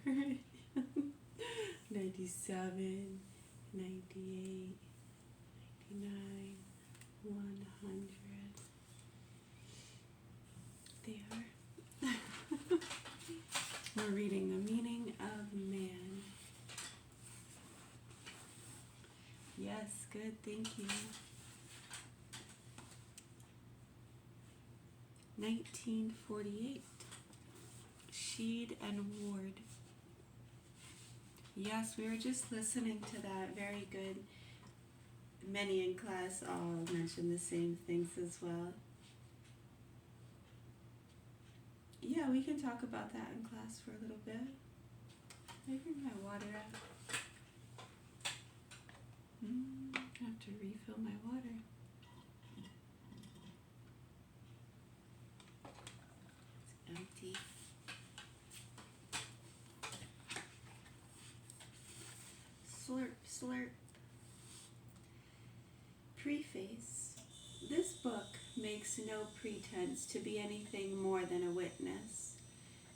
we're 97, 98, 99, 100. There. We're reading The Meaning of Man. Yes, good, thank you. 1948. Sheed and Ward. Yes, we were just listening to that. Very good. Many in class all mentioned the same things as well. Yeah, we can talk about that in class for a little bit. I bring my water out. I have to refill my water. It's empty. Slurp, slurp. Preface. This book makes no pretense to be anything more than a witness.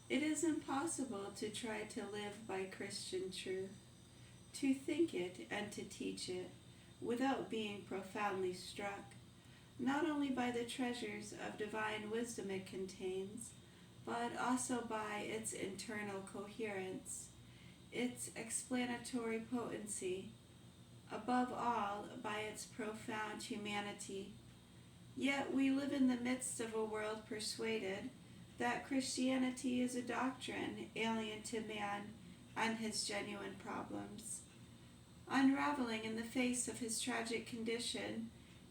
It is impossible to try to live by Christian truth, to think it and to teach it, without being profoundly struck, not only by the treasures of divine wisdom it contains, but also by its internal coherence, its explanatory potency, above all by its profound humanity. Yet we live in the midst of a world persuaded that Christianity is a doctrine alien to man and his genuine problems, unraveling in the face of his tragic condition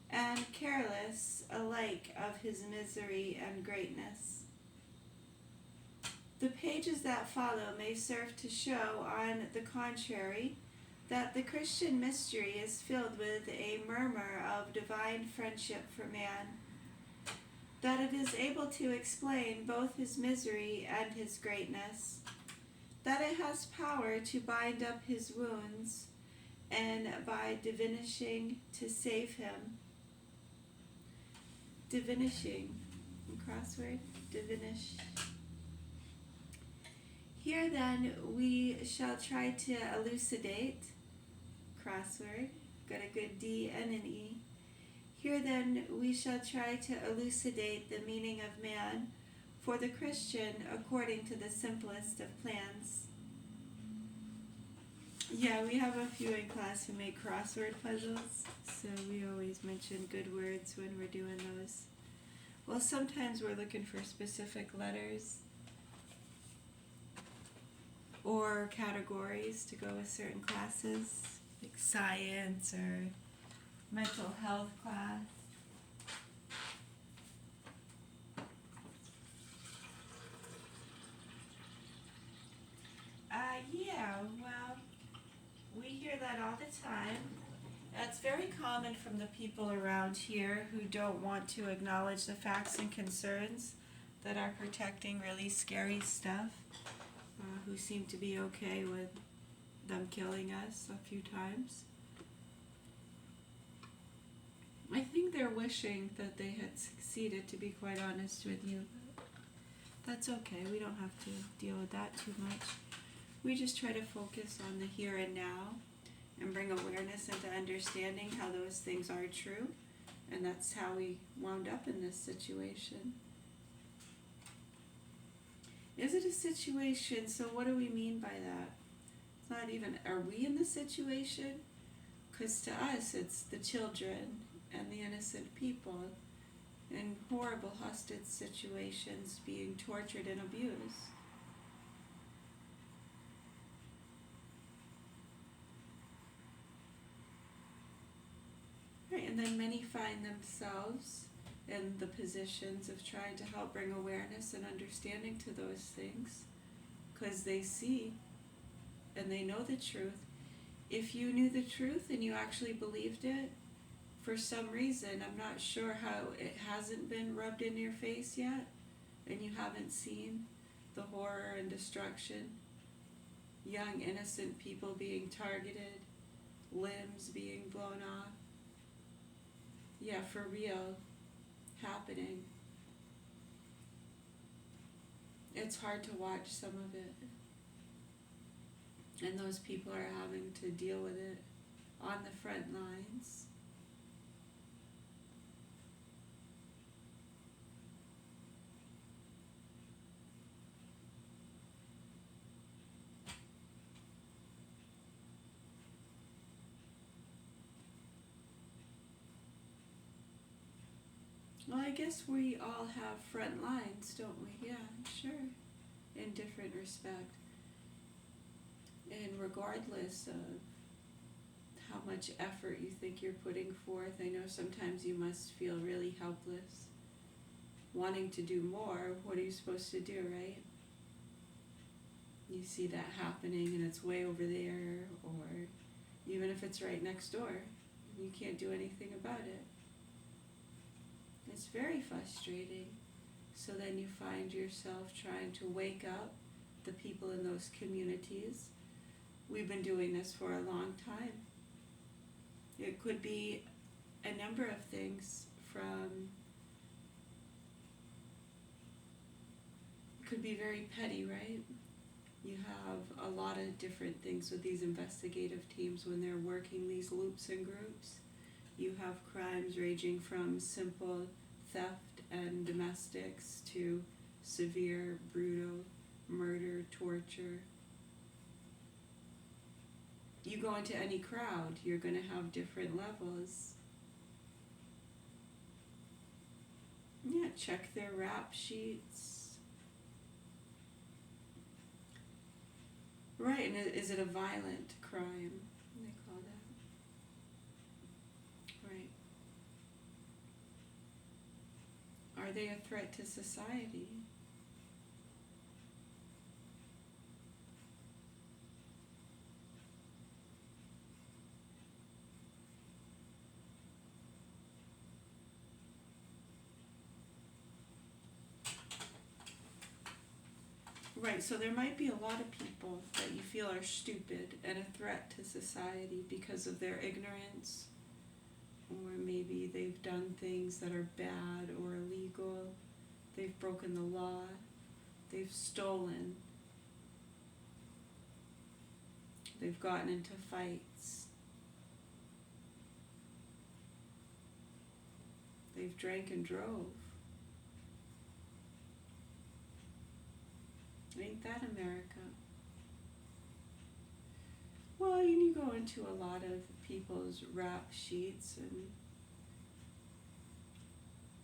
and careless alike of his misery and greatness. The pages that follow may serve to show, on the contrary, that the Christian mystery is filled with a murmur of divine friendship for man, that it is able to explain both his misery and his greatness, that it has power to bind up his wounds, and by divinishing to save him. Divinishing, crossword, divinish. Here then we shall try to elucidate, crossword, got a good D and an E. Here then we shall try to elucidate the meaning of man for the Christian according to the simplest of plans. Yeah, we have a few in class who make crossword puzzles, so we always mention good words when we're doing those. Well, sometimes we're looking for specific letters or categories to go with certain classes, like science or mental health class. Yeah, well, we hear that all the time. It's very common from the people around here who don't want to acknowledge the facts and concerns that are protecting really scary stuff, who seem to be okay with them killing us a few times. I think they're wishing that they had succeeded, to be quite honest with you. That's okay, we don't have to deal with that too much. We just try to focus on the here and now and bring awareness into understanding how those things are true, and that's how we wound up in this situation. Is it a situation? So what do we mean by that? It's not even, are we in the situation? Because to us it's the children and the innocent people in horrible hostage situations being tortured and abused. Right, and then many find themselves in the positions of trying to help bring awareness and understanding to those things, because they see and they know the truth. If you knew the truth and you actually believed it, for some reason, I'm not sure how it hasn't been rubbed in your face yet, and you haven't seen the horror and destruction, young innocent people being targeted, limbs being blown off. Yeah, for real, happening. It's hard to watch some of it. And those people are having to deal with it on the front lines. Well, I guess we all have front lines, don't we? Yeah, sure. In different respect. And regardless of how much effort you think you're putting forth, I know sometimes you must feel really helpless, wanting to do more. What are you supposed to do, right? You see that happening and it's way over there, or even if it's right next door, you can't do anything about it. It's very frustrating. So then you find yourself trying to wake up the people in those communities. We've been doing this for a long time. It could be a number of things it could be very petty, right? You have a lot of different things with these investigative teams when they're working these loops and groups. You have crimes ranging from simple theft and domestics to severe, brutal murder, torture. You go into any crowd, you're going to have different levels. Yeah, check their rap sheets. Right, and is it a violent crime? They call that. Right. Are they a threat to society? Right, so there might be a lot of people that you feel are stupid and a threat to society because of their ignorance, or maybe they've done things that are bad or illegal, they've broken the law, they've stolen, they've gotten into fights, they've drank and drove. Ain't that America? Well, you go into a lot of people's rap sheets and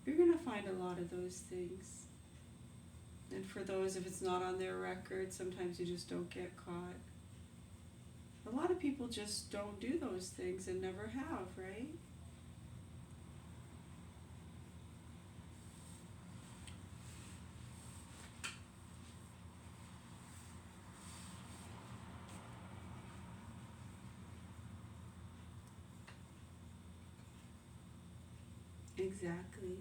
you're going to find a lot of those things. And for those, if it's not on their record, sometimes you just don't get caught. A lot of people just don't do those things and never have, right? Exactly.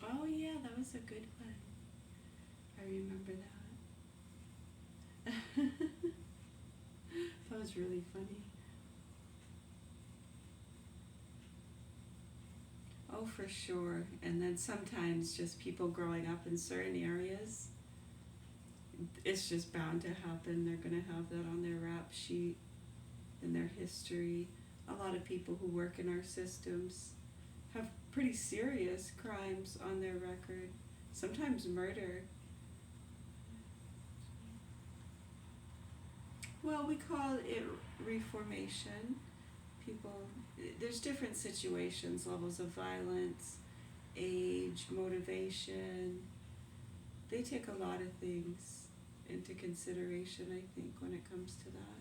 Oh yeah, that was a good one. I remember that. That was really funny. Oh, for sure. And then sometimes just people growing up in certain areas, it's just bound to happen. They're going to have that on their rap sheet, in their history. A lot of people who work in our systems have pretty serious crimes on their record, sometimes murder. Well, we call it reformation. People, there's different situations, levels of violence, age, motivation. They take a lot of things into consideration, I think, when it comes to that.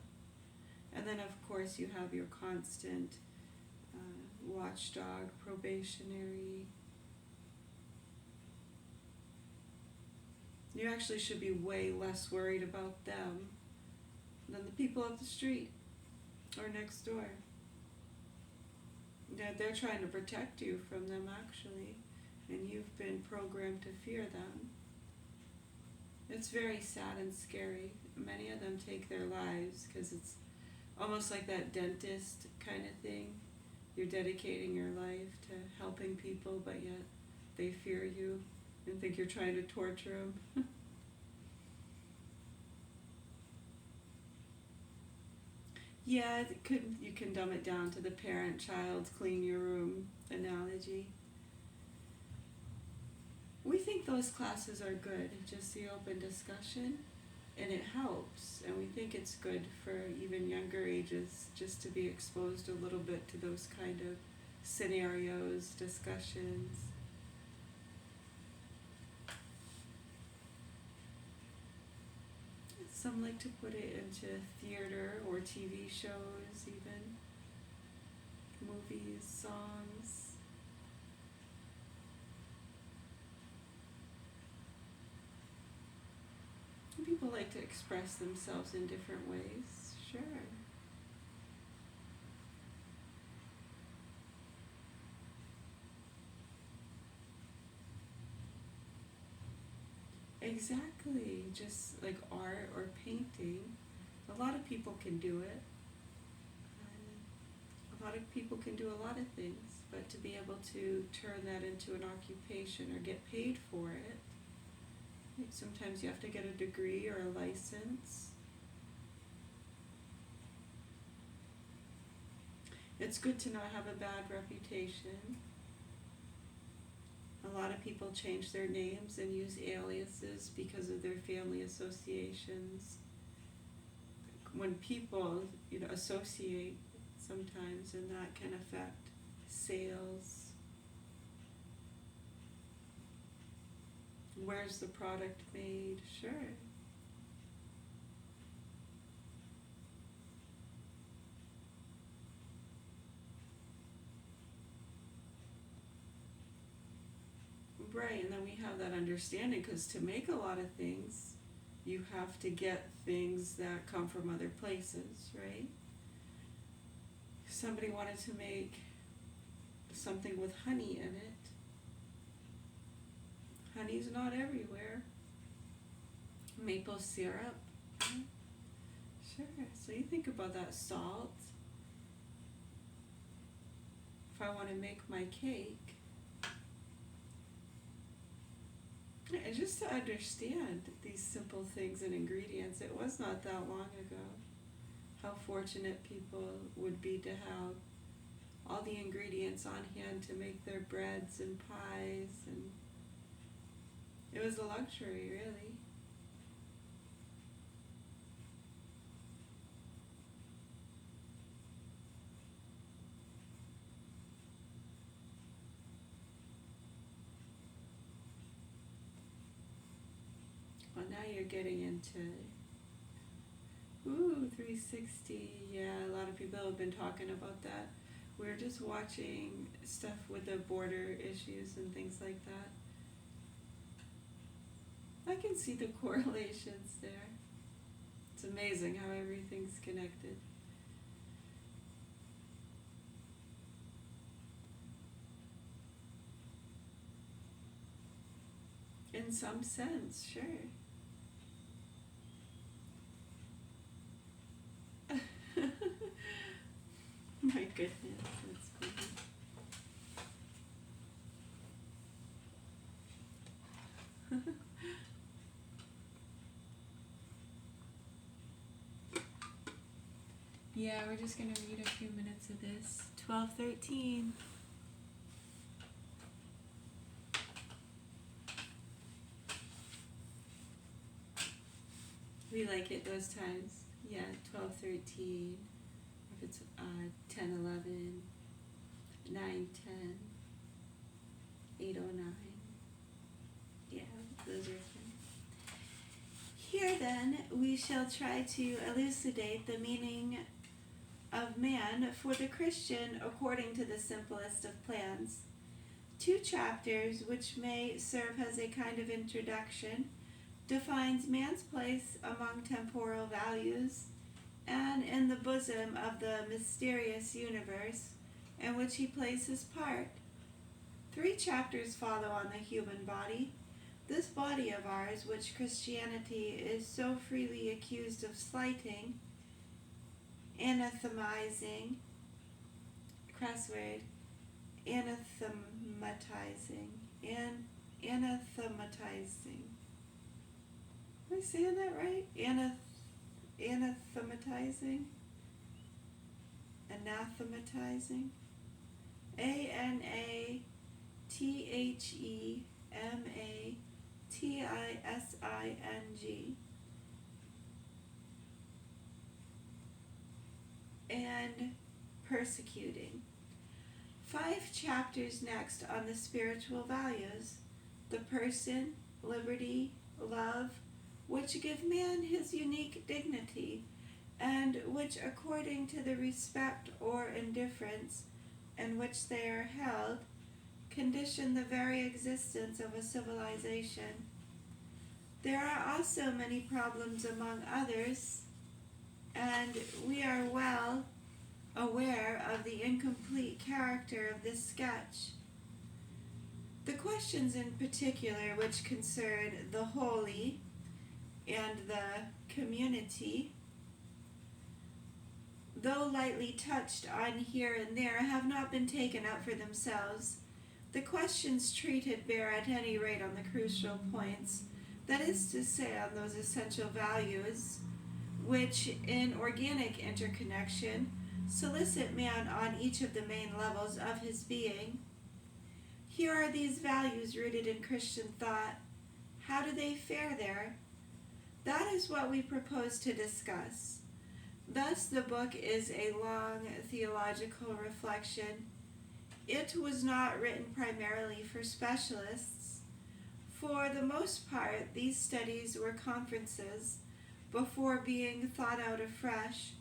And then, of course, you have your constant watchdog, probationary. You actually should be way less worried about them than the people up the street or next door. Yeah, they're trying to protect you from them, actually, and you've been programmed to fear them. It's very sad and scary. Many of them take their lives because it's almost like that dentist kind of thing. You're dedicating your life to helping people, but yet they fear you and think you're trying to torture them. Yeah, you can dumb it down to the parent-child clean your room analogy. We think those classes are good, just the open discussion, and it helps. And we think it's good for even younger ages just to be exposed a little bit to those kind of scenarios, discussions. Some like to put it into theater or TV shows, even movies, songs. People like to express themselves in different ways, sure. Exactly, just like art or painting. A lot of people can do it. A lot of people can do a lot of things, but to be able to turn that into an occupation or get paid for it, sometimes you have to get a degree or a license. It's good to not have a bad reputation. A lot of people change their names and use aliases because of their family associations. When people, associate sometimes, and that can affect sales. Where's the product made? Sure. Right, and then we have that understanding, because to make a lot of things, you have to get things that come from other places, right? Somebody wanted to make something with honey in it. Honey's not everywhere. Maple syrup. Sure. So you think about that salt. If I want to make my cake, and just to understand these simple things and ingredients, it was not that long ago. How fortunate people would be to have all the ingredients on hand to make their breads and pies, and it was a luxury, really. Well, now you're getting into 360. Yeah, a lot of people have been talking about that. We're just watching stuff with the border issues and things like that. I can see the correlations there. It's amazing how everything's connected. In some sense, sure. My goodness, that's funny. Yeah, we're just going to read a few minutes of this. 12:13. We like it those times. Yeah, 12:13. If it's 10:11, 9:10, 8:09. Yeah, those are fun. Here then, we shall try to elucidate the meaning of man for the Christian according to the simplest of plans. 2 chapters, which may serve as a kind of introduction, defines man's place among temporal values and in the bosom of the mysterious universe in which he plays his part. 3 chapters follow on the human body, this body of ours which Christianity is so freely accused of slighting, anathemizing. crossword. Anathematizing. Anathematizing. Am I saying that right? Anathematizing? Anathematizing? Anathematizing. And persecuting. 5 chapters next on the spiritual values: the person, liberty, love, which give man his unique dignity, and which, according to the respect or indifference in which they are held, condition the very existence of a civilization. There are also many problems among others, and we are well aware of the incomplete character of this sketch. The questions in particular which concern the holy and the community, though lightly touched on here and there, have not been taken up for themselves. The questions treated bear at any rate on the crucial points, that is to say, on those essential values which, in organic interconnection, solicit man on each of the main levels of his being. Here are these values rooted in Christian thought. How do they fare there? That is what we propose to discuss. Thus, the book is a long theological reflection. It was not written primarily for specialists. For the most part, these studies were conferences before being thought out afresh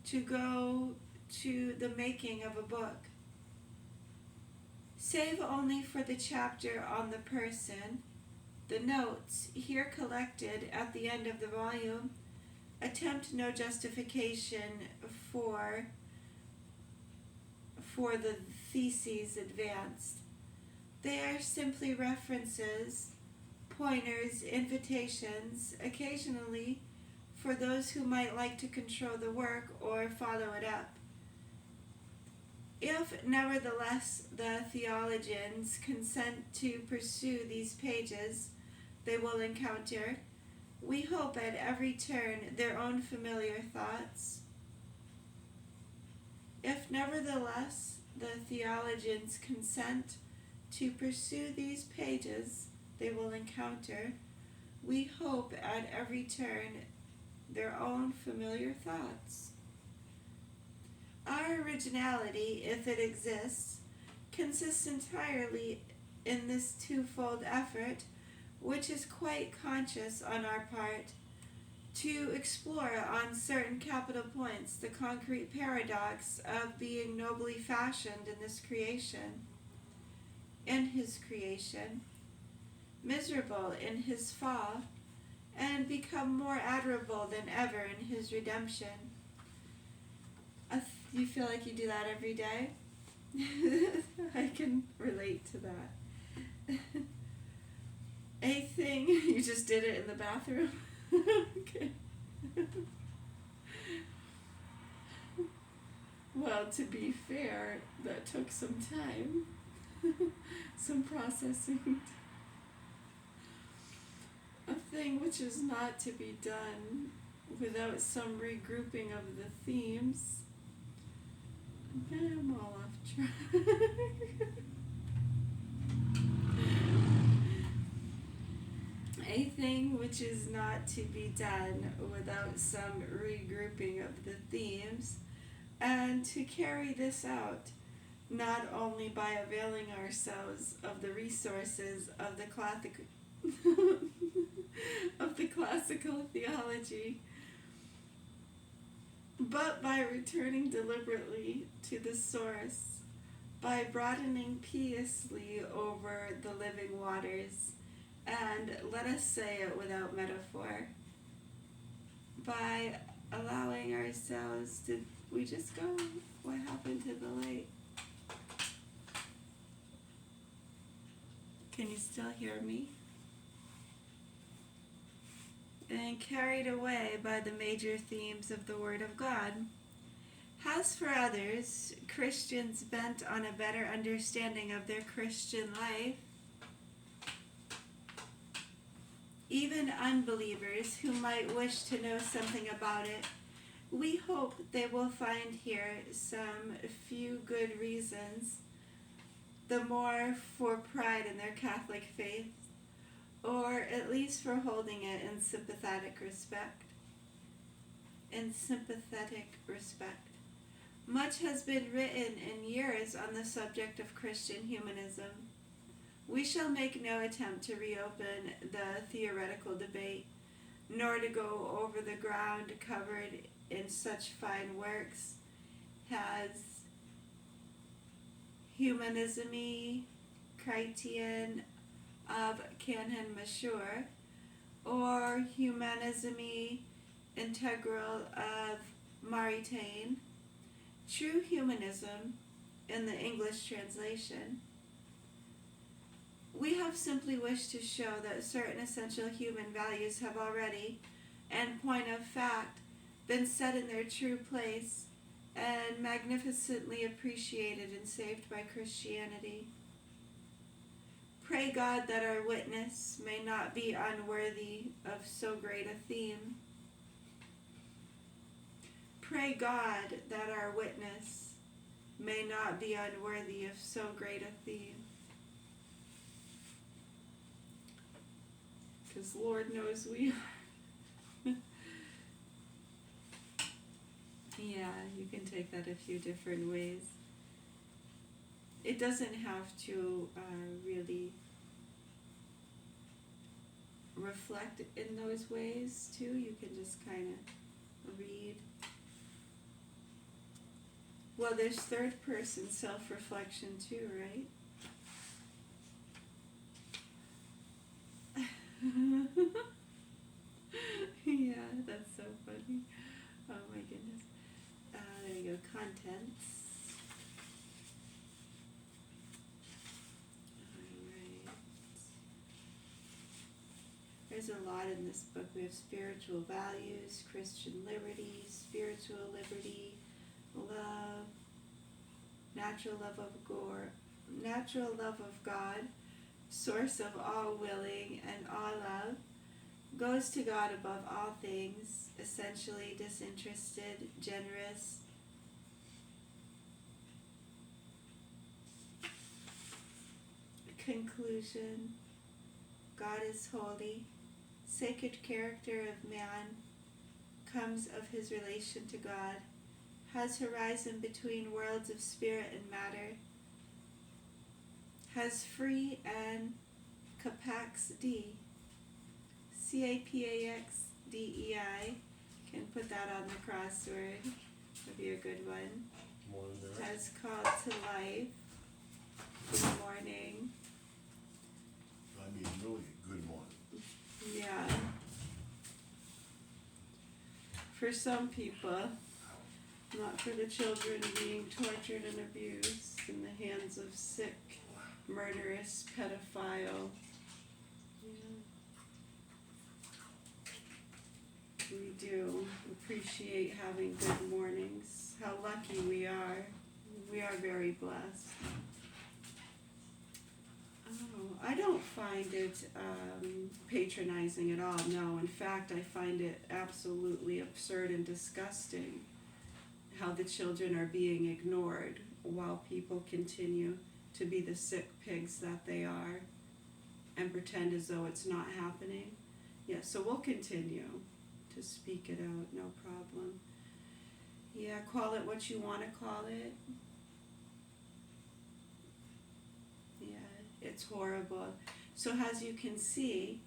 to go to the making of a book. Save only for the chapter on the person, the notes, here collected at the end of the volume, attempt no justification for the theses advanced. They are simply references, pointers, invitations, occasionally for those who might like to control the work or follow it up. If, nevertheless, the theologians consent to pursue these pages, they will encounter, we hope at every turn, their own familiar thoughts. If, nevertheless, the theologians consent to pursue these pages, they will encounter, we hope at every turn, their own familiar thoughts. Our originality, if it exists, consists entirely in this twofold effort, which is quite conscious on our part, to explore on certain capital points the concrete paradox of being nobly fashioned in this creation, in his creation, miserable in his fall, and become more admirable than ever in his redemption. You feel like you do that every day? I can relate to that. A thing, you just did it in the bathroom? Okay. Well, to be fair, that took some time, some processing. A thing which is not to be done without some regrouping of the themes. I'm all off track. A thing which is not to be done without some regrouping of the themes, and to carry this out, not only by availing ourselves of the resources of the classical theology, but by returning deliberately to the source, by broadening piously over the living waters, and let us say it without metaphor, by allowing ourselves to, we just go, what happened to the light? Can you still hear me? And carried away by the major themes of the Word of God. As for others, Christians bent on a better understanding of their Christian life, even unbelievers who might wish to know something about it, we hope they will find here some few good reasons, the more for pride in their Catholic faith, or at least for holding it in sympathetic respect. In sympathetic respect. Much has been written in years on the subject of Christian humanism. We shall make no attempt to reopen the theoretical debate, nor to go over the ground covered in such fine works as Humanisme Chrétienne of Canon Mashur, or Humanisme Integral of Maritain. True humanism, in the English translation. We have simply wished to show that certain essential human values have already, and point of fact, been set in their true place and magnificently appreciated and saved by Christianity. Pray God that our witness may not be unworthy of so great a theme. Pray God that our witness may not be unworthy of so great a theme. Because Lord knows we are. Yeah, you can take that a few different ways. It doesn't have to really reflect in those ways too. You can just kind of read. Well, there's third person self-reflection too, right? Yeah, that's so funny. Oh my goodness. There you go, contents. Alright. There's a lot in this book. We have spiritual values, Christian liberty, spiritual liberty, love, natural love of God, source of all willing and all love, goes to God above all things, essentially disinterested, generous. Conclusion, God is holy, sacred character of man comes of his relation to God, has horizon between worlds of spirit and matter, has free and capax D, CAPAXDEI, can put that on the crossword, would be a good one, has called to life, good morning. I mean, really, good morning. Yeah. For some people, not for the children being tortured and abused in the hands of sick, murderous pedophile. Yeah. We do appreciate having good mornings. How lucky we are. We are very blessed. Oh, I don't find it patronizing at all. No, in fact, I find it absolutely absurd and disgusting how the children are being ignored while people continue to be the sick pigs that they are and pretend as though it's not happening. Yeah, so we'll continue to speak it out, no problem. Yeah, call it what you want to call it. It's horrible. So as you can see,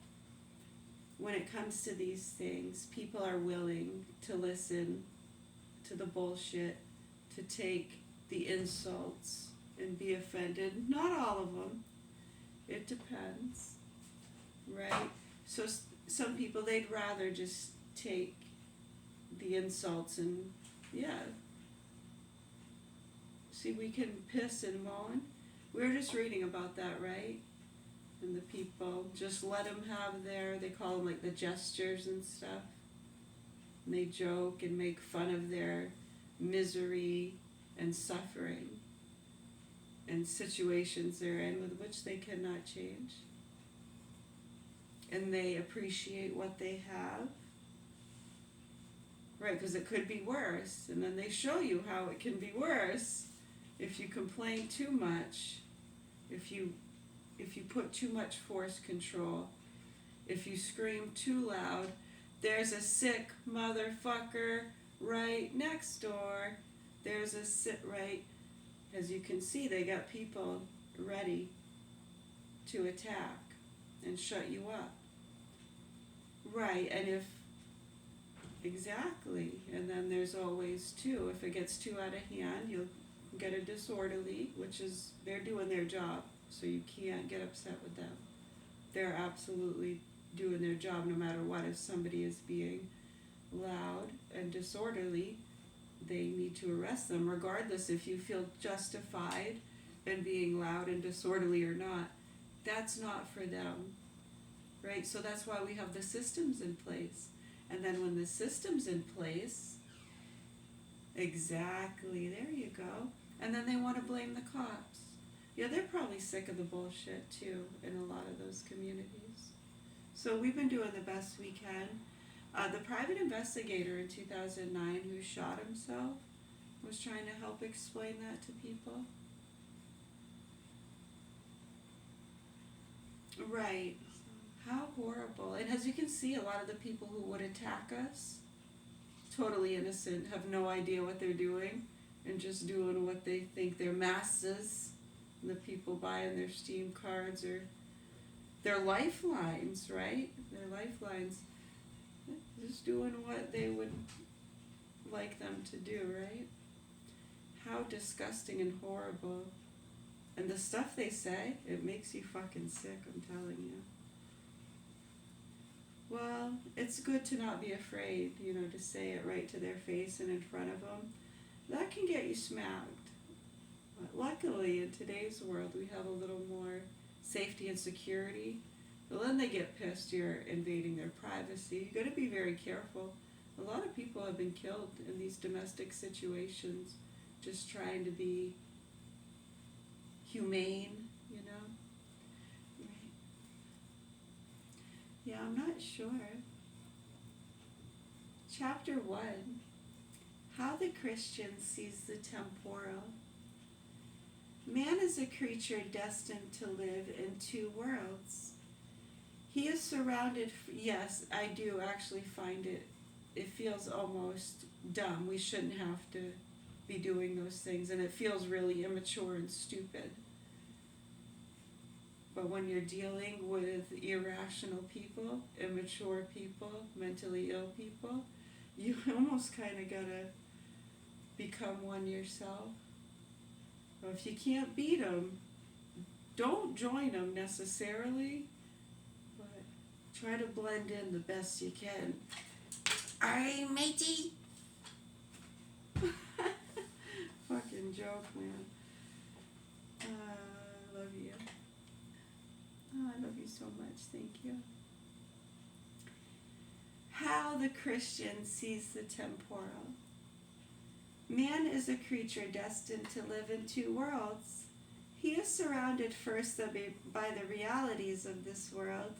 when it comes to these things, people are willing to listen to the bullshit, to take the insults and be offended. Not all of them. It depends, right? So some people, they'd rather just take the insults and, yeah. See, we can piss and moan. We were just reading about that, right? And the people, just let them have they call them like the gestures and stuff. And they joke and make fun of their misery and suffering and situations they're in with which they cannot change. And they appreciate what they have. Right, because it could be worse. And then they show you how it can be worse if you complain too much, if you put too much force control, if you scream too loud. There's a sick motherfucker right next door. There's a right, as you can see, they got people ready to attack and shut you up. Right, and if, exactly, and then there's always too, if it gets too out of hand, you'll get a disorderly, which is, they're doing their job, so you can't get upset with them. They're absolutely doing their job no matter what. If somebody is being loud and disorderly, they need to arrest them, regardless if you feel justified in being loud and disorderly or not. That's not for them, right? So that's why we have the systems in place. And then when the system's in place, exactly, there you go. And then they want to blame the cops. Yeah, they're probably sick of the bullshit too in a lot of those communities. So we've been doing the best we can. The private investigator in 2009 who shot himself was trying to help explain that to people. Right. How horrible. And as you can see, a lot of the people who would attack us, totally innocent, have no idea what they're doing, and just doing what they think their masses, and the people buying their Steam cards, or their lifelines, right? Their lifelines. Just doing what they would like them to do, right? How disgusting and horrible. And the stuff they say, it makes you fucking sick, I'm telling you. Well, it's good to not be afraid, to say it right to their face and in front of them. That can get you smacked. But luckily, in today's world, we have a little more safety and security. But then they get pissed, you're invading their privacy. You got to be very careful. A lot of people have been killed in these domestic situations, just trying to be humane, Right. Yeah, I'm not sure. Chapter 1, How the Christian Sees the Temporal. Man is a creature destined to live in two worlds. He is surrounded, yes, I do actually find it feels almost dumb. We shouldn't have to be doing those things, and it feels really immature and stupid. But when you're dealing with irrational people, immature people, mentally ill people, you almost kind of gotta become one yourself. Or if you can't beat them, don't join them necessarily, but try to blend in the best you can. Alright, matey? Fucking joke, man. I love you. Oh, I love you so much. Thank you. How the Christian sees the temporal. Man is a creature destined to live in two worlds. He is surrounded first by the realities of this world.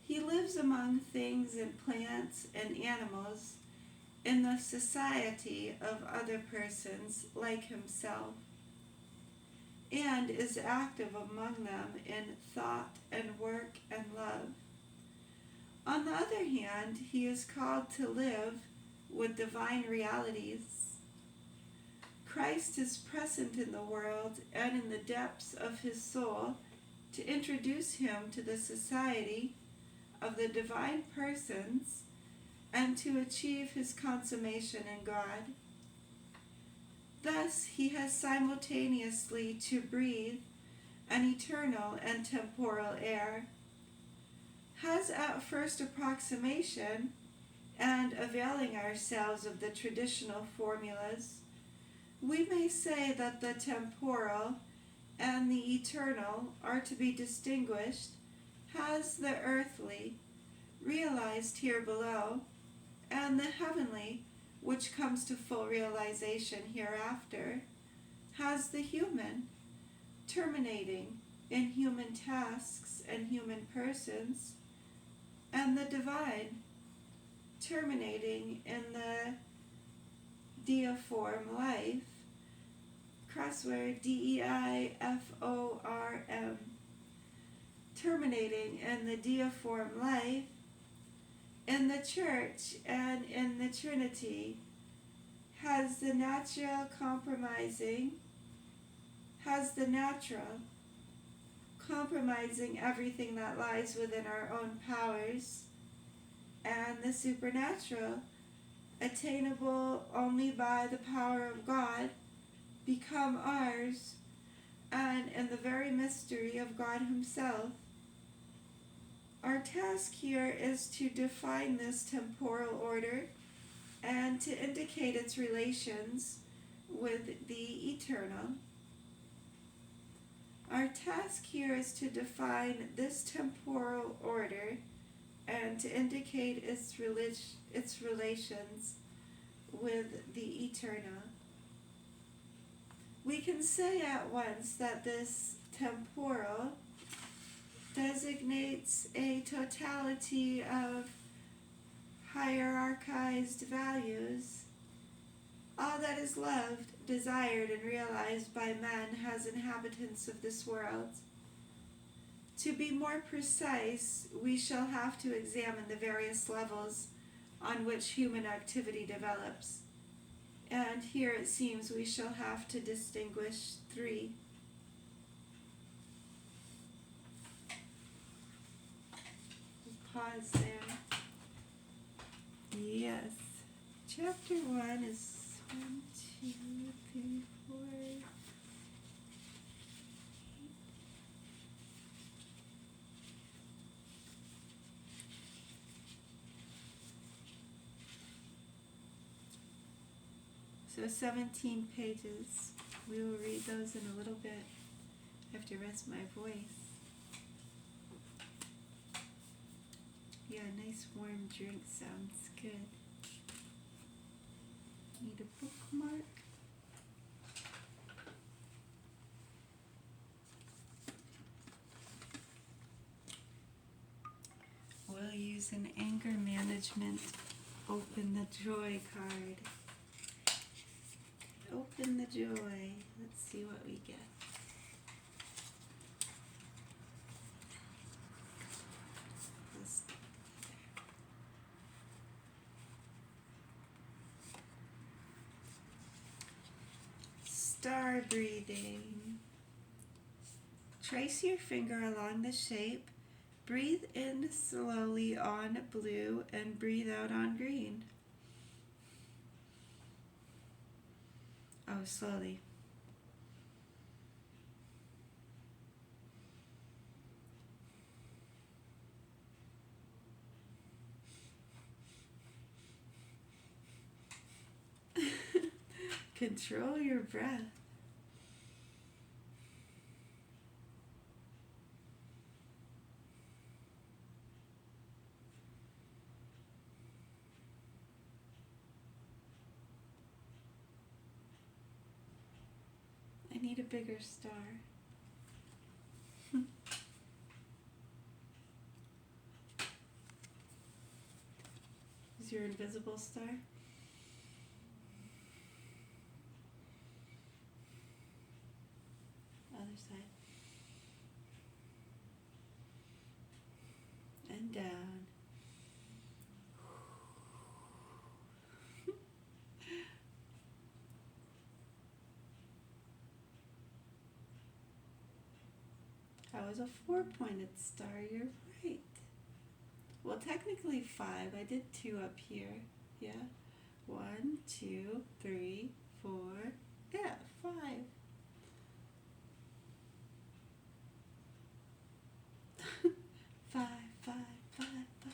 He lives among things and plants and animals in the society of other persons like himself, and is active among them in thought and work and love. On the other hand, he is called to live with divine realities. Christ is present in the world and in the depths of his soul to introduce him to the society of the divine persons and to achieve his consummation in God. Thus, he has simultaneously to breathe an eternal and temporal air. Has at first approximation, and availing ourselves of the traditional formulas, we may say that the temporal and the eternal are to be distinguished, has the earthly, realized here below, and the heavenly, which comes to full realization hereafter, has the human, terminating in human tasks and human persons, and the divine, terminating in the deiform life, crossword DEIFORM, terminating in the deiform life, in the Church and in the Trinity, has the natural compromising everything that lies within our own powers, and the supernatural, attainable only by the power of God, become ours, and in the very mystery of God Himself. Our task here is to define this temporal order and to indicate its relations with the eternal. Our task here is to define this temporal order and to indicate its relations with the eternal. We can say at once that this temporal designates a totality of hierarchized values. All that is loved, desired, and realized by men as inhabitants of this world. To be more precise, we shall have to examine the various levels on which human activity develops. And here it seems we shall have to distinguish three. Pause there. Yes. Chapter 1 is 1, 2, 3, 4. So 17 pages. We will read those in a little bit. I have to rest my voice. Yeah, a nice warm drink sounds good. Need a bookmark. We'll use an anger management open the joy card. Open the joy. Let's see what we get. Star breathing. Trace your finger along the shape. Breathe in slowly on blue and breathe out on green. Oh, slowly. Control your breath. I need a bigger star. Is your invisible star? Other side. And down. That was a 4-pointed star, you're right. Well, technically 5. I did 2 up here. Yeah. 1, 2, 3, 4. Yeah, 5. Five, five, five, five.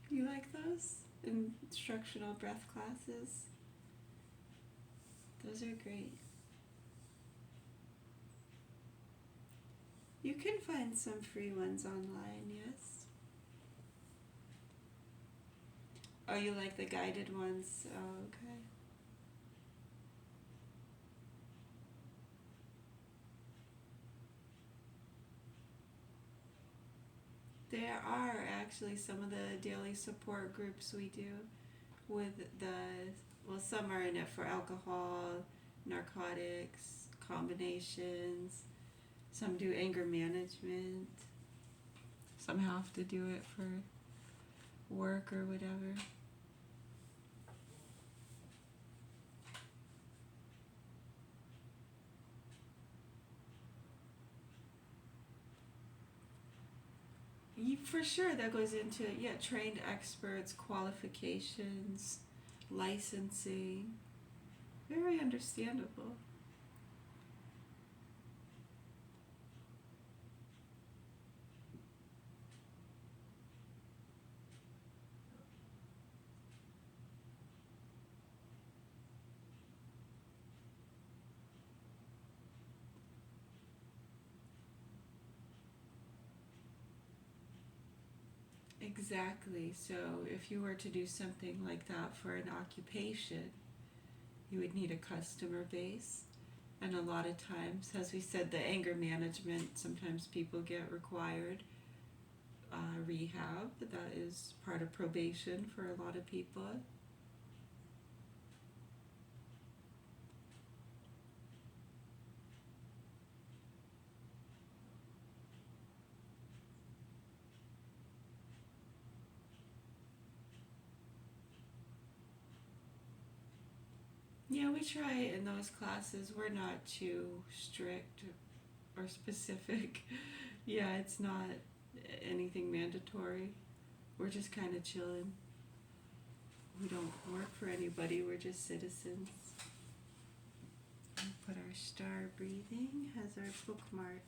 You like those instructional breath classes? Those are great. You can find some free ones online, yes. Oh, you like the guided ones? Oh, okay. There are actually some of the daily support groups we do with some are in it for alcohol, narcotics, combinations. Some do anger management. Some have to do it for work or whatever. For sure, that goes into trained experts, qualifications, licensing. Very understandable. Exactly. So if you were to do something like that for an occupation, you would need a customer base. And a lot of times, as we said, the anger management, sometimes people get required rehab. That is part of probation for a lot of people. Yeah, we try in those classes. We're not too strict or specific. Yeah, it's not anything mandatory. We're just kind of chilling. We don't work for anybody. We're just citizens. We put our star breathing as our bookmark.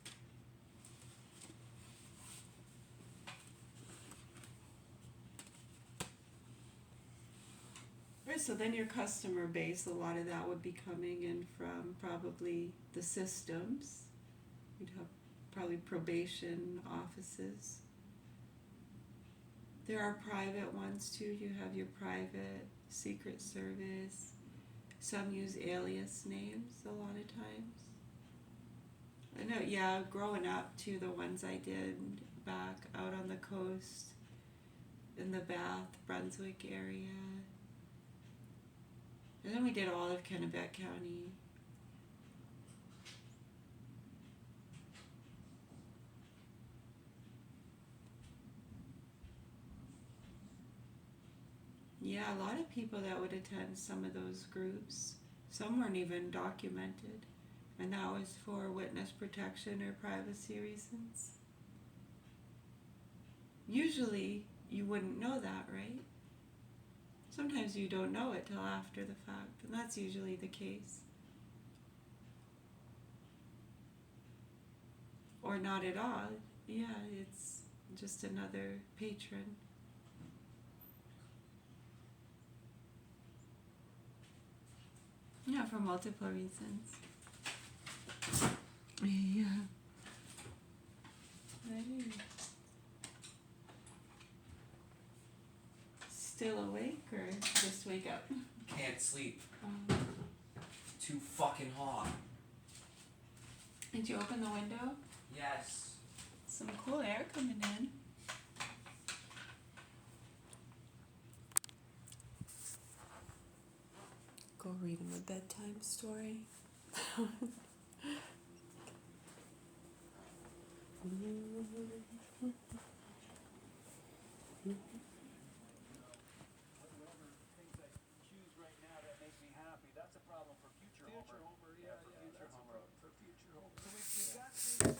Right, so then your customer base, a lot of that would be coming in from probably the systems. You'd have probably probation offices. There are private ones too. You have your private Secret Service. Some use alias names a lot of times. I know, yeah, growing up too, the ones I did back out on the coast in the Bath, Brunswick area. And then we did all of Kennebec County. Yeah, a lot of people that would attend some of those groups. Some weren't even documented. And that was for witness protection or privacy reasons. Usually, you wouldn't know that, right? Sometimes you don't know it till after the fact, and that's usually the case. Or not at all. Yeah, it's just another patron. Yeah, for multiple reasons. Yeah. That is. Still awake or just wake up? Can't sleep. Too fucking hot. Did you open the window? Yes. Some cool air coming in. Go read him a bedtime story. Future Homer, yeah, for future Homer. So we got